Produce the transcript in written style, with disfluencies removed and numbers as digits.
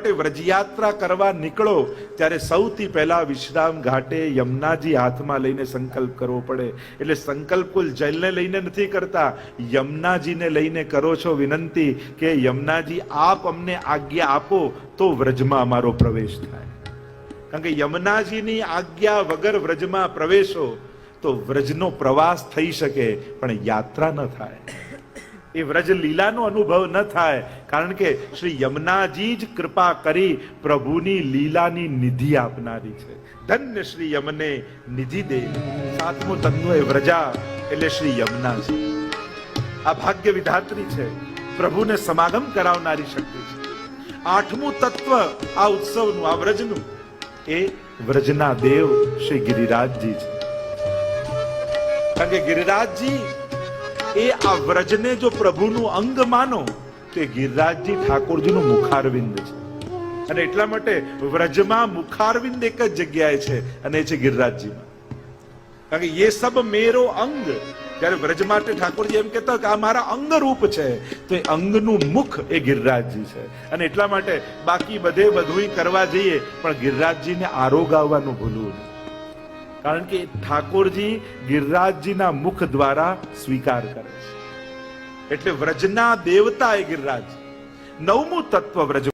માટે વ્રજયાત્રા કરવા નીકળો ત્યારે સૌથી પહેલા વિશ્રામ ઘાટે યમુનાજી હાથમાં લઈને સંકલ્પ કરવો પડે. એટલે સંકલ્પ કુલ જલને લઈને નથી કરતા, યમુનાજીને લઈને કરો છો વિનંતી કે યમુનાજી આપ અમને આજ્ઞા આપો તો વ્રજમાં અમારો પ્રવેશ થાય. કારણ કે યમુનાજીની આજ્ઞા વગર વ્રજમાં પ્રવેશો તો વ્રજનો પ્રવાસ થઈ શકે પણ યાત્રા ન થાય, એ વ્રજ લીલાનો અનુભવ ન થાય. કારણ કે શ્રી યમુનાજી જ કૃપા કરી પ્રભુની લીલાની નિધિ આપનારી છે. ધન્ય શ્રી યમને નિધિ દે. સાતમું તત્વ એ વ્રજા એટલે શ્રી યમુના છે. આ ભાગ્ય વિધાત્રી છે, પ્રભુને સમાગમ કરાવનારી શક્તિ છે. આઠમું તત્વ આ ઉત્સવનું, આ વ્રજનું, એ વ્રજના દેવ શ્રી ગિરિરાજજી છે. કારણ કે ગિરિરાજજી એ આ વ્રજને જો પ્રભુનું અંગ માનો તો એ ગિરિરાજજી ઠાકોરજીનું મુખારવિંદ છે. અને એટલા માટે વ્રજમાં મુખારવિંદ એક જ જગ્યાએ છે અને એ છે ગિરિરાજજીમાં. કારણ કે એ સબ મેરો અંગ, જ્યારે વ્રજ માટે ઠાકોરજી એમ કહેતા કે આ મારા અંગ રૂપ છે, તો એ અંગનું મુખ એ ગિરિરાજજી છે. અને એટલા માટે બાકી બધે બધું કરવા જઈએ પણ ગિરિરાજજીને આરોગાવવાનું ભૂલવું નહીં. કારણ કે ઠાકોરજી ગિરિરાજજીના મુખ દ્વારા સ્વીકાર કરે છે. એટલે વ્રજના દેવતા એ ગિરિરાજ. નવમું તત્વ વ્રજ